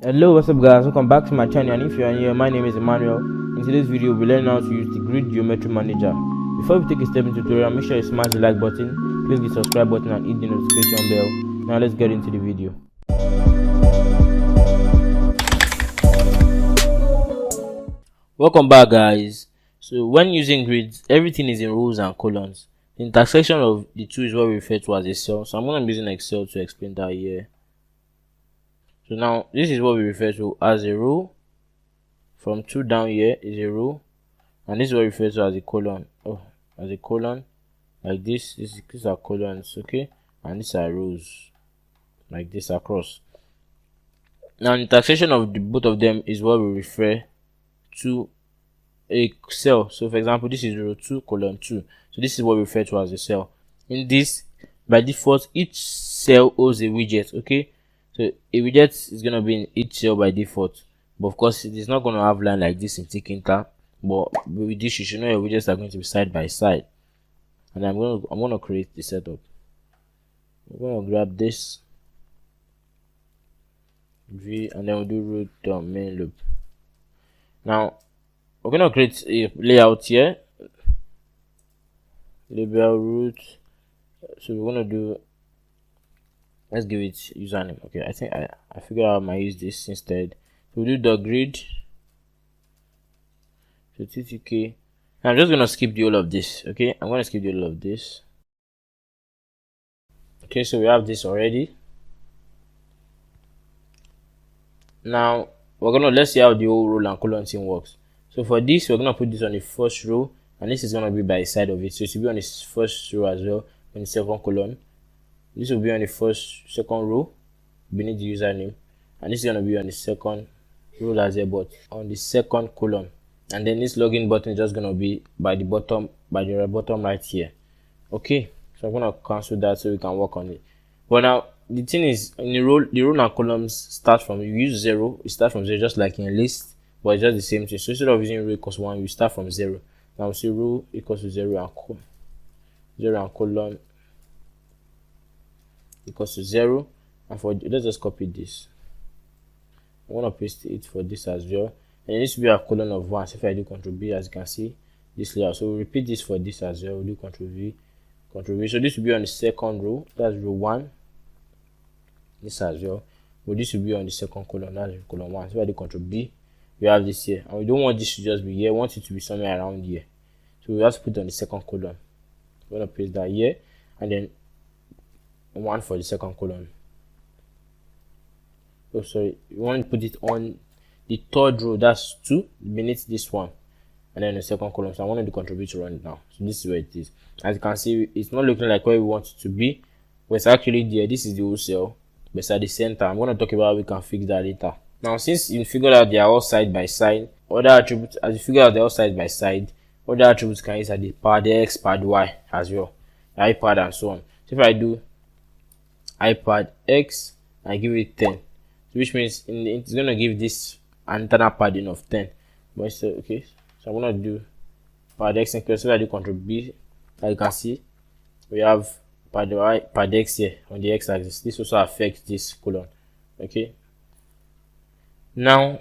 Hello, what's up guys, welcome back to my channel, and if you are new, my name is Emmanuel. In today's video, we'll learn how to use the Grid Geometry Manager. Before we take a step into the tutorial, make sure you smash the like button, click the subscribe button and hit the notification bell. Now let's get into the video. Welcome back guys. So when using grids, everything is in rows and columns. The intersection of the two is what we refer to as a cell. So I'm going to be using Excel to explain that here. So now this is what we refer to as a row. From 2 down here is a row, and this is what we refer to as a column. As a column, like this. These are columns, okay, and these are rows, like this across. Now the intersection of both of them is what we refer to a cell. So for example, this is row 2 column 2. So this is what we refer to as a cell. In this, by default, each cell holds a widget, okay. So a widget is going to be in each cell by default, but of course it is not going to have line like this in Tkinter. But with this, you should know your widgets are going to be side by side. And I'm going to create the setup. I'm going to grab this V, and then we'll do root main loop. Now we're going to create a layout here, label root. So we're going to do, let's give it username. Okay, I think I figured out I might use this instead. We'll do the grid. So TTK. I'm just gonna skip the whole of this. Okay, I'm gonna skip the whole of this. Okay, so we have this already. Now let's see how the whole row and column thing works. So for this, we're gonna put this on the first row, and this is gonna be by the side of it. So it should be on the first row as well, in the second column. This will be on the second row beneath the username, and this is gonna be on the second row as well, but on the second column. And then this login button is just gonna be by the bottom right here. Okay, so I'm gonna cancel that so we can work on it. But now the thing is, in the row and columns start from, you use 0, it starts from 0 just like in a list, but it's just the same thing. So instead of using row equals 1, you start from 0. Now we see row equals to 0 and column equals to 0. And for, let's just copy this. I want to paste it for this as well, and it needs to be a column of 1. So if I do Ctrl B, as you can see this layout, so we'll repeat this for this as well. We'll do Ctrl V. So this will be on the second row, that's row 1. This as well, but this will be on the second column, that's column 1. So if I do Ctrl B, we have this here, and we don't want this to just be here, we want it to be somewhere around here. So we have to put it on the second column. I'm going to paste that here, and then 1 for the second column. Oh sorry, you want to put it on the third row, that's 2 beneath this one, and then the second column. So I want to do Ctrl V to run it now. So this is where it is. As you can see, it's not looking like where we want it to be, but it's actually there. This is the whole cell, but it's at the center. I'm going to talk about how we can fix that later. Now since you figured out they are all side by side, other attributes, as you figure out they're all side by side, other attributes can use at the pad X, pad Y as well, iPad and so on. So if I do iPad X, I give it 10, which means it's going to give this antenna padding of 10. But it's okay, so I'm going to do pad X increase. So I do Ctrl B, as you can see we have pad Y, pad X here on the X axis. This also affects this column. Okay, now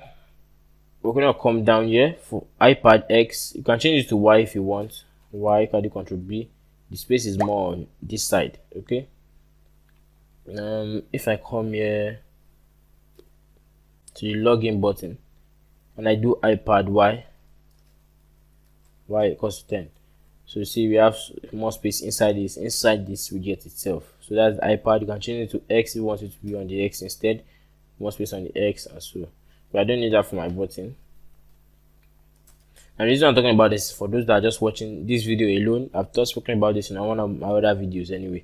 we're going to come down here for iPad X. You can change it to Y if you want. Y, you can do Ctrl B. The space is more on this side. Okay, if I come here to the login button and I do iPad Y equals to 10, so you see we have more space inside this widget itself. So that's the iPad. You can change it to X if you want it to be on the X instead, more space on the X and so, but I don't need that for my button. And the reason I'm talking about this, for those that are just watching this video alone, I've just spoken about this in one of my other videos anyway.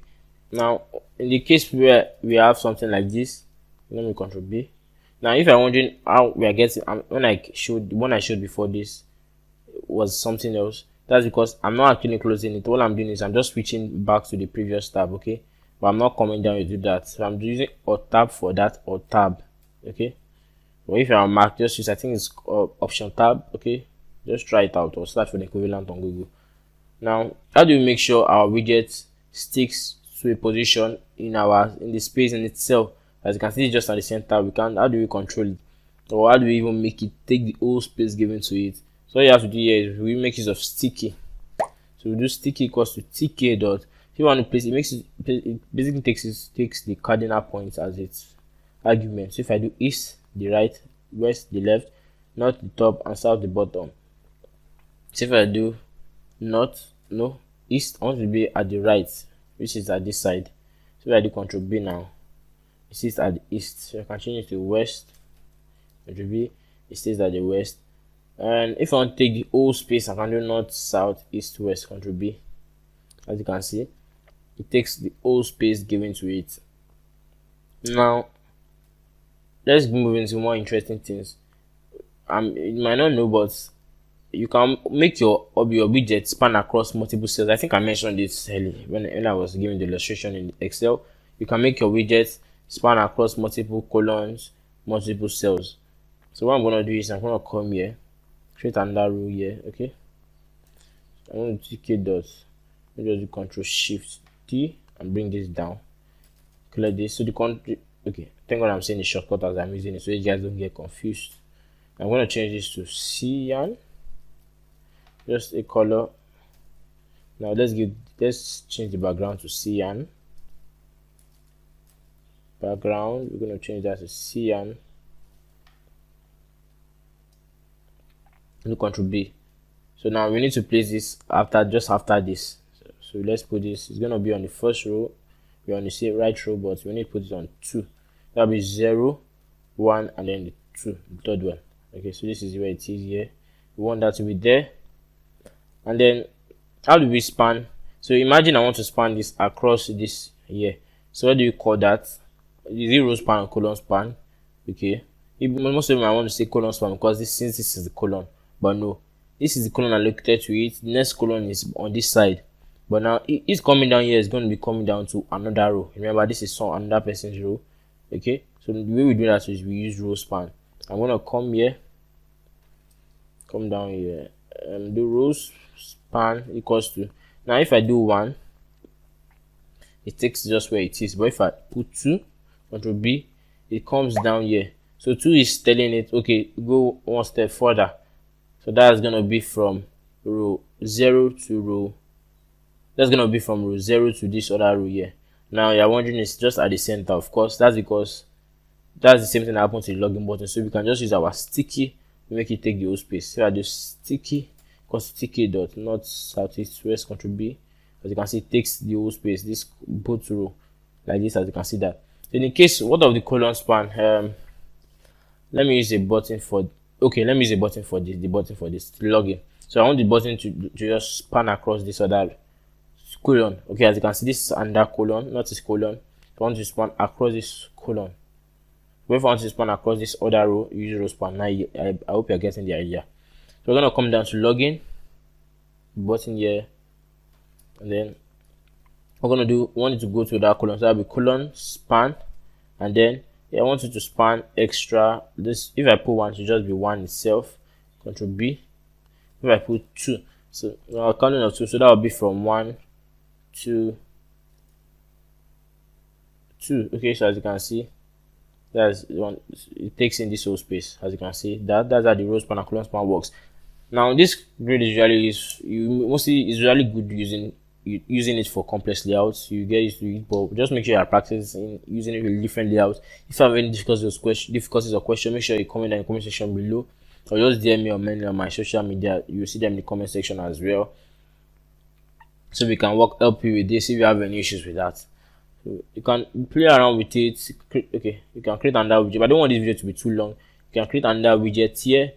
Now in the case where we have something like this, let me Ctrl B. Now if you're wondering how we are getting, when I showed before this was something else, that's because I'm not actually closing it. All I'm doing is I'm just switching back to the previous tab. Okay, but I'm not coming down to do that. So I'm using Alt tab for that, Alt tab. Okay, but if you're on Mac, just use, I think it's Option tab. Okay, just try it out or search for the equivalent on Google. Now how do we make sure our widget sticks to a position in the space in itself? As you can see, just at the center, how do we control it? Or how do we even make it take the whole space given to it? So all you have to do here is we make use of sticky. So we do sticky equals to tk dot. If you want to place it basically takes the cardinal points as its argument. So if I do east the right, west the left, north the top, and south the bottom. So if I do north, no, east, I want to be at the right, which is at this side. So if I do Control B now, it sits at the east. So I can change it to west, Control B, it stays at the west. And if I want to take the whole space, I can do north, south, east, west, Control B. As you can see, it takes the whole space given to it. Now let's move into more interesting things. You might not know, but you can make your widget span across multiple cells. I think I mentioned this earlier when I was giving the illustration in Excel. You can make your widget span across multiple columns, multiple cells. So what I'm gonna do is I'm gonna come here, create another row here. Okay, I'm going to tk dots. Let me just do Control Shift T and bring this down. Clear this. So the country. Okay, thank God I'm saying the shortcut as I'm using it, so you guys don't get confused. I'm going to change this to cyan, just a color. Now let's change the background to cyan. Background, we're going to change that to cyan. Do Control B. So now we need to place this just after this. So let's put this. It's going to be on the first row. We're on the same right row, but we need to put it on 2. That'll be 0, 1, and then the 2, the third one. Okay, so this is where it is here. We want that to be there. And then how do we span? So imagine I want to span this across this here. So what do you call that? Is it row span or column span? Okay, most of them I want to say column span because since this is the column, but no, this is the column allocated to it. The next column is on this side, but now it's coming down here. It's going to be coming down to another row. Remember, this is another person's row. Okay, so the way we do that is we use row span. I'm going to come here, come down here, and do row span equals to. Now if I do 1, it takes just where it is, but if I put 2, Control B, it comes down here. So 2 is telling it, okay, go one step further. So that's gonna be from row 0 to row. That's gonna be from row 0 to this other row here. Now you're wondering, it's just at the center. Of course, that's because that's the same thing that happens to the login button. So we can just use our sticky to make it take the whole space. So I do sticky equals sticky dot north, south, east, west, Control B. As you can see, it takes the whole space, this both row like this, as you can see that. So in case what of the column span, let me use a button for this, the button for this login. So I want the button to just span across this other column. Okay, as you can see, this is under column, not this column. I want to span across this column. But if I want to span across this other row, use row span. Now I hope you're getting the idea. So we're gonna come down to login, button here, and then we're gonna want it to go to that column. So that'll be colon span, and then I want it to span extra. This, if I put 1, it should just be 1 itself. Control B. If I put 2, so now counting of 2, so that will be from 1 to 2. Okay, so as you can see, that's one. It takes in this whole space. As you can see, that's how the row span and column span works. Now this grid usually is usually good using it for complex layouts. You get used to it, but just make sure you are practicing using it with different layouts. If you have any difficulties or questions, make sure you comment in the comment section below, or just DM me or mail me on my social media. You will see them in the comment section as well, so we can help you with this if you have any issues with that. So you can play around with it. Okay, you can create another widget, but I don't want this video to be too long. You can create another widget here,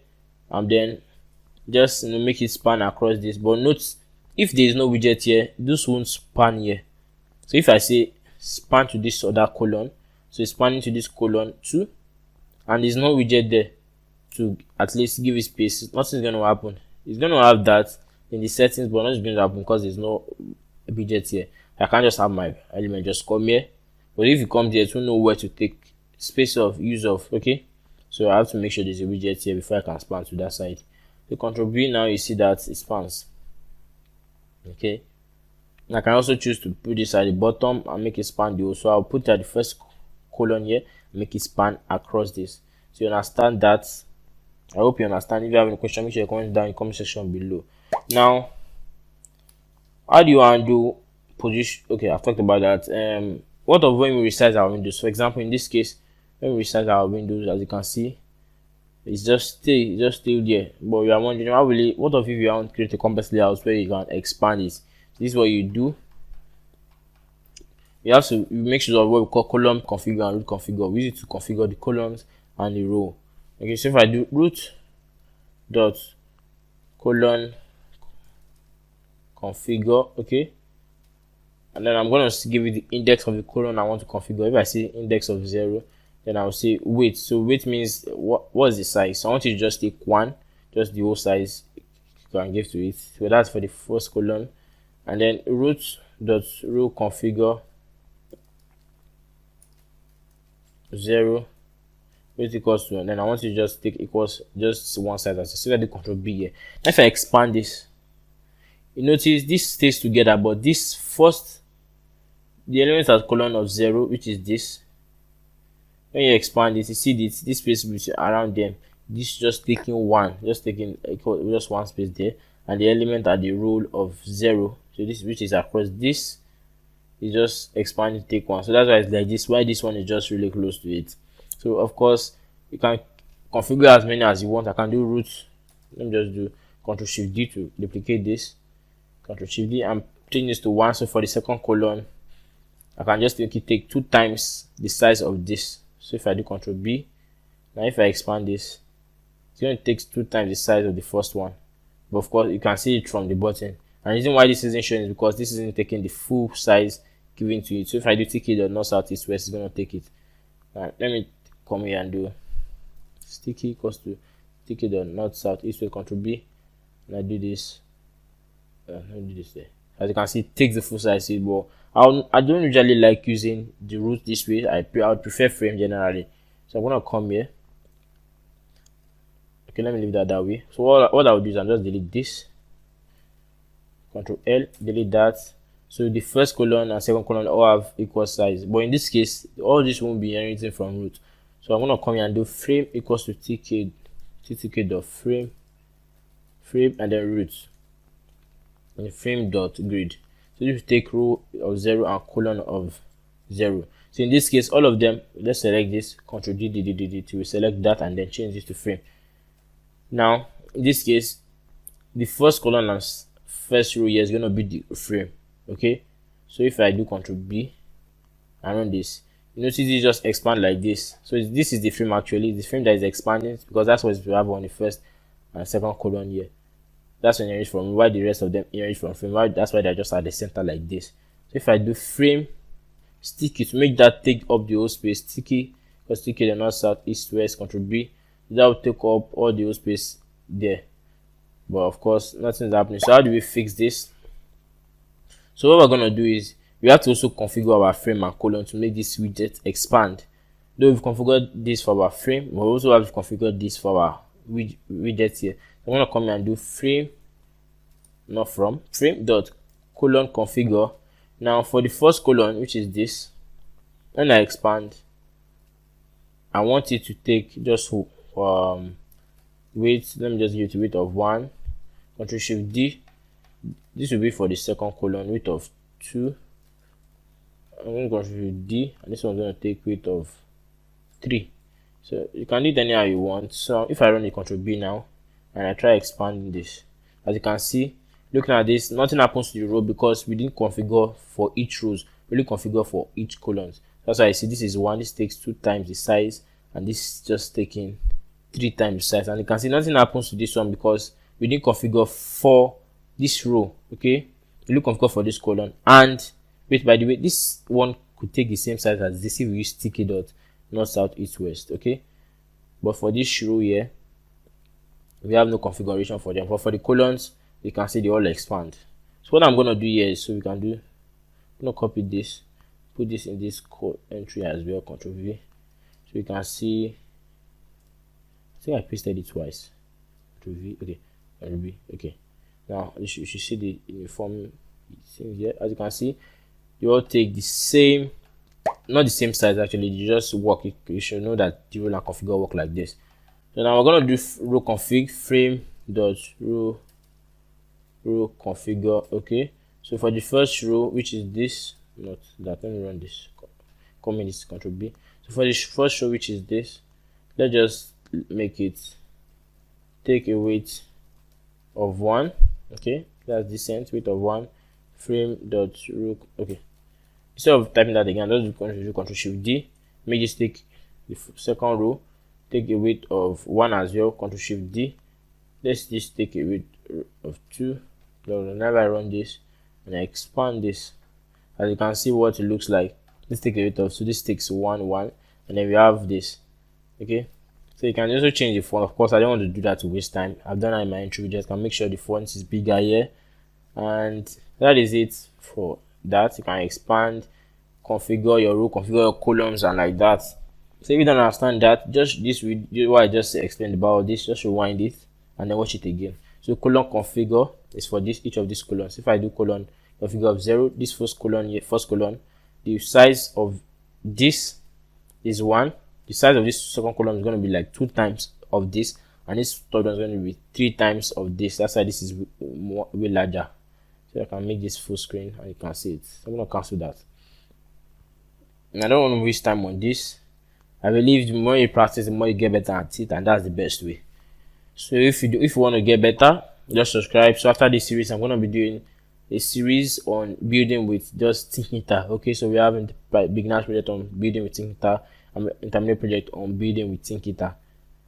and then just make it span across this. But note, if there is no widget here, this won't span here. So if I say span to this other column, so it's spanning to this column too, and there's no widget there to at least give it space, nothing's going to happen. It's going to have that in the settings, but nothing's going to happen because there's no widget here. I can't just have my element just come here, but if you come here, it will know where to take space of use of. Okay, so I have to make sure there's a widget here before I can span to that side. So Control B, now you see that it spans. Okay, I can also choose to put this at the bottom and make it span the whole. So I'll put it at the first column here, make it span across this. So you understand that. I hope you understand. If you have any question, make sure you comment down in the comment section below. Now, how do you undo position? Okay, I've talked about that. What of when we resize our windows? For example, in this case, when we resize our windows, as you can see, it's just still there. But you are wondering, how will it, what of if you want to create a complex layout where you can expand it? This is what you do. You have to make sure of what we call column configure and root configure. We use it to configure the columns and the row. Okay, so if I do root dot colon configure, okay, and then I'm going to give it the index of the colon I want to configure. If I say index of 0, then I'll say weight. So weight means what's the size? So I want you to just take 1, just the whole size you can give to it. So that's for the first column. And then root dot row configure 0 weight equals to, and then I want you to just take equals just one size as so that the control B here. If I expand this, you notice this stays together, but this first, the element has colon of 0, which is this. When you expand it, you see this space between around them, this just taking one, just taking just one space there, and the element at the row of 0, so this which is across this is just expanding, take one. So that's why it's like this, why this one is just really close to it. So of course you can configure as many as you want. I can do root, let me just do Ctrl Shift D to duplicate this, Ctrl Shift D, and change this to 1. So for the second column, I can just take 2 times the size of this. So if I do Ctrl B, now if I expand this, it's going to take 2 times the size of the first one. But of course you can see it from the button, and the reason why this isn't showing is because this isn't taking the full size given to it. So if I do TK dot north south east west, it's going to take it. Let me come here and do sticky equals to TK dot north south east west, Ctrl B, and I do this. Let me do this there. As you can see, it takes the full size. But I don't usually like using the root this way. I would prefer frame generally. So I'm gonna come here. Okay, let me leave that way. So what I will do is I'll just delete this. Ctrl L, delete that. So the first column and second column all have equal size, but in this case all this won't be anything from root. So I'm gonna come here and do frame equals to ttk dot frame and then root and frame dot grid. So you take row of 0 and column of 0. So in this case all of them, let's select this, Ctrl D to select that and then change this to frame. Now in this case the first column and first row here is going to be the frame. Okay, so if I do Ctrl B and run this, you notice it just expand like this. So this is the frame, actually the frame that is expanding, because that's what we have on the first and second column here. That's when inherit from, why the rest of them inherit from frame. That's why they're just at the center like this. So if I do frame sticky to make that take up the whole space, sticky, because sticky the north south east west, Ctrl B, that will take up all the whole space there. But of course nothing's happening. So how do we fix this? So what we're going to do is we have to also configure our frame and column to make this widget expand. Though we've configured this for our frame, we also have to configure this for our widget here. I'm going to come here and do frame, not from, frame dot colon configure. Now for the first column, which is this, when I expand, I want it to take just weight. Let me just give it a weight of 1. Ctrl Shift D. This will be for the second column, weight of 2. I'm going to Ctrl D, and this one's going to take weight of 3. So you can do it anyhow you want. So if I run the Ctrl B now and I try expanding this, as you can see, looking at this, nothing happens to the row because we didn't configure for each rows, we only configure for each columns. That's why I see this is 1, this takes 2 times the size, and this is just taking 3 times the size. And you can see nothing happens to this one because we didn't configure for this row. Okay, we look configure for this column. And wait, by the way, this one could take the same size as this if we use sticky dot north south east west. Okay, but for this row here we have no configuration for them. But for the columns, you can see they all expand. So what I'm going to do here is, so we can do, I'm going to copy this, put this in this code entry as well, Ctrl V, so you can see, I think I pasted it twice, Ctrl V, okay, Ctrl V, okay. Now you should see the uniform thing here. As you can see, they all take the same not the same size actually. You just work. You should know that the rule and configure work like this. So now we're gonna do row config frame dot row configure. Okay, so for the first row, which is this, not that, let me run this, comment this, control B. So for the first row, which is this, let's just make it take a weight of 1. Okay, that's decent, weight of 1, frame dot row. Okay, instead of typing that again, let's do control shift D, make this take the second row, take a weight of 1 as well, control shift D. Let's just take a weight of 2. Whenever I run this and I expand this, as you can see what it looks like, let's take a weight of 2, this takes 1 1, and then we have this. Okay, so you can also change the font. Of course, I don't want to do that to waste time. I've done that in my intro. We just can make sure the font is bigger here, and that is it for that. You can expand, configure your row, configure your columns, and like that. So if you don't understand that, just this video what I just explained about this, just rewind it and then watch it again. So column configure is for this, each of these columns. If I do column configure of 0, this first column here, the size of this is 1. The size of this second column is going to be like 2 times of this, and this third one is going to be 3 times of this. That's why this is way larger. So I can make this full screen and you can see it. So I'm going to cancel that. And I don't want to waste time on this. I believe the more you practice, the more you get better at it, and that's the best way. So if you want to get better, just subscribe. So after this series, I'm going to be doing a series on building with just Thinkitar. Okay, so we have a beginner's project on building with Thinkitar, and intermediate project on building with Thinkitar.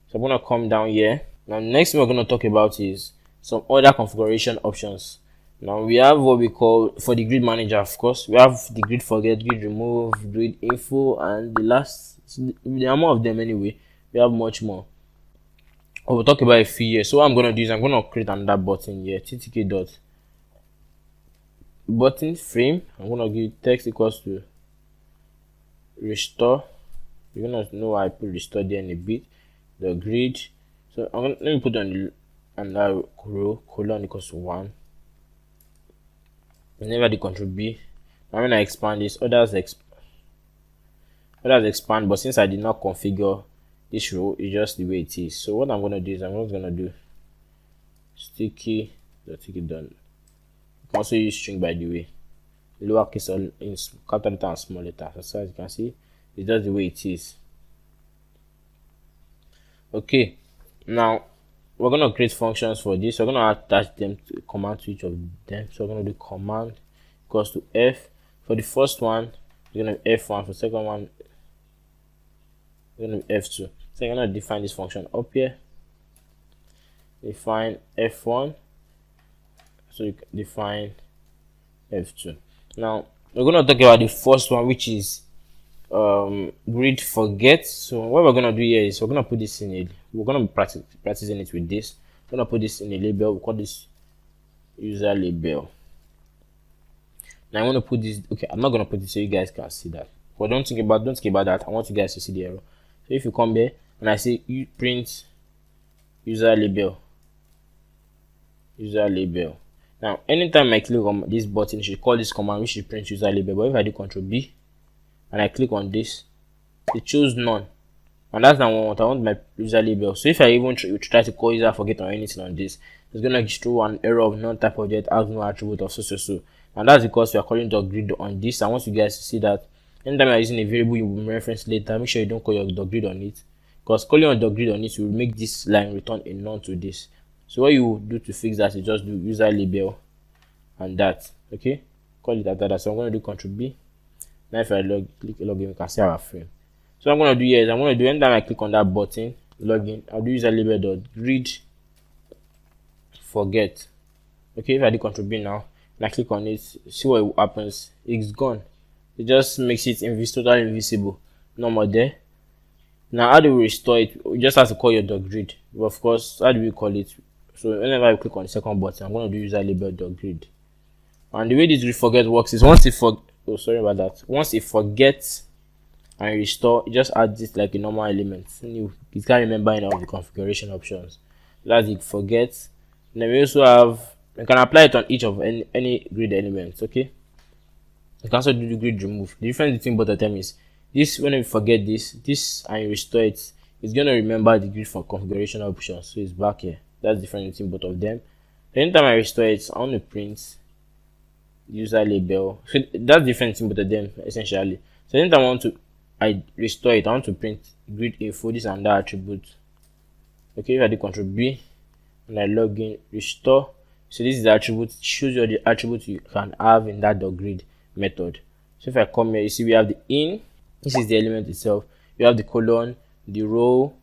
So I'm going to come down here. Now next thing we're going to talk about is some other configuration options. Now we have what we call, for the grid manager, of course, we have the grid forget, grid remove, grid info, and the last, the amount of them anyway, we have much more. We'll talk about a few here. So what I'm going to do is I'm going to create another button here, ttk dot button frame. I'm going to give text equals to restore. You're going to know why I put restore there in a bit. The grid. So let me put on another row, colon equals to 1. Whenever the control B, now when I expand this, others expand, but since I did not configure this row, it's just the way it is. So what I'm going to do is I'm just going to do sticky done. You can also use string, by the way, lowercase or in capital letter and small letter. So as you can see, it's just the way it is. Okay, now we're going to create functions for this. We're going to attach them to command to each of them. So we're going to do command equals to F. For the first one, we're going to have F1. For the second one, we're going to have F2. So I'm going to define this function up here. Define F1. So you can define F2. Now we're going to talk about the first one, which is grid forget. So what we're going to do here is we're going to put this in we're going to be practicing it with this. We're going to put this in a label. We call this user label. Now I want to put this, okay, I'm not going to put it so you guys can see that, but don't think about that. I want you guys to see the error. So if you come here and I say you print user label, now anytime I click on this button, you should call this command, which should print user label. But if I do control B and I click on this, it shows none, and that's not what I want. My user label. So if I even try to call user forget or anything on this, it's gonna throw an error of non-type object has no attribute of so, and that's because we are calling the grid on this. I want you guys to see that anytime you're using a variable you will reference later, make sure you don't call your grid on it, because calling on the grid on it will make this line return a none to this. So what you do to fix that is just do user label and that. Okay, call it after that. So I'm going to do control B. Now if I click login, you can see our frame. So what I'm going to do here is I'm going to do, anytime I click on that button login, I'll do user label dot grid forget. Okay, if I do control B now and I click on it, see what happens. It's gone. It just makes it totally invisible, no more there. Now how do we restore it? We just have to call your grid. But of course, how do we call it? So whenever I click on the second button, I'm going to do user label dot grid. And the way this grid forget works is once it once it forgets and restore, it just adds it like a normal element. You can't remember any of the configuration options. That's it, forget. And then we also have, you can apply it on each of any grid elements. Okay, you can also do the grid remove. The difference between both of them is This, when you forget this and you restore it, it's gonna remember the grid for configuration options. So it's back here. That's different between both of them. Anytime I restore it, I want to print user label. So that's different between both of them essentially. So anytime I restore it, I want to print grid info, this and that attribute. Okay, if I do Control B and I log in, restore. So this is the attribute, it shows you the attributes you can have in that .grid method. So if I come here, you see we have the in, this is the element itself. You have the colon, the row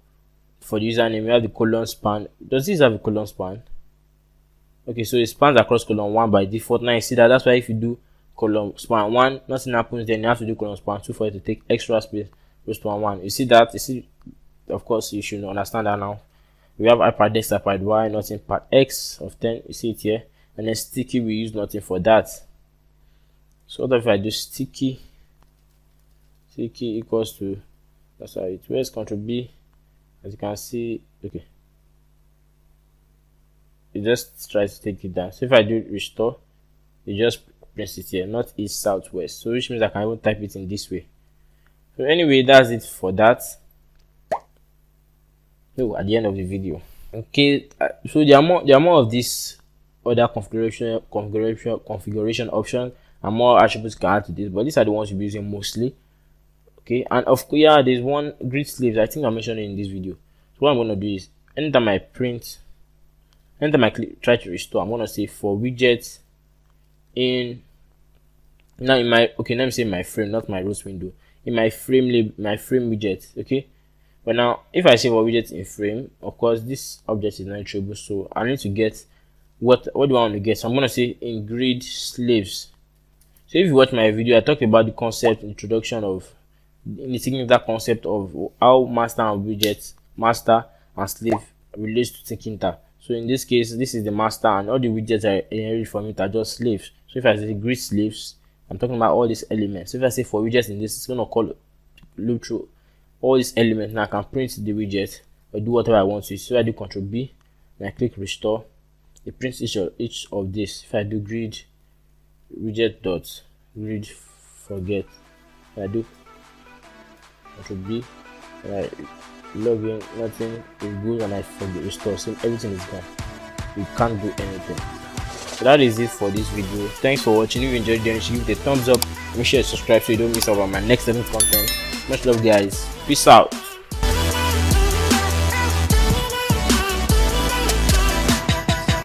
for the username, you have the colon span. Does this have a colon span? Okay, so it spans across colon 1 by default. Now you see that, that's why if you do colon span 1, nothing happens, then you have to do colon span 2 for it to take extra space for span 1. You see that? You see, of course you should understand that now. We have iPad X, iPad Y, nothing part X of 10, you see it here, and then sticky we use nothing for that. So what if I do sticky equals to, that's how it works, Control B, as you can see. Okay, it just tries to take it down. So if I do restore, it just prints it here, not east, south, west. So which means I can even type it in this way. So anyway, that's it for that. So at the end of the video, okay, so there are more of this other configuration option and more attributes can add to this, but these are the ones you'll be using mostly. Okay, and of course, yeah, there's one grid sleeves. I think I mentioned it in this video. So what I'm going to do is, anytime I try to restore, I'm going to say for widgets in, now in my, okay, let me say my frame, not my rows window, in my frame widget. Okay, but now if I say for widgets in frame, of course this object is not iterable, so I need to get what do I want to get. So I'm going to say in grid sleeves. So if you watch my video, I talked about the concept introduction of that concept of how master and widgets, master and slave relates to Tkinter. So in this case, this is the master and all the widgets I inherit from it are just slaves. So if I say grid slaves, I'm talking about all these elements. So if I say for widgets in this, it's going to loop through all these elements. Now I can print the widget or do whatever I want to. So I do Control B and I click restore. It prints each of this. If I do grid widget dot grid forget, I do Control B and I log in, nothing is good, and I forget restore, so everything is gone. You can't do anything. So that is it for this video. Thanks for watching. If you enjoyed, then give it a thumbs up. Make sure you subscribe so you don't miss out on my next level content. Much love, guys. Peace out.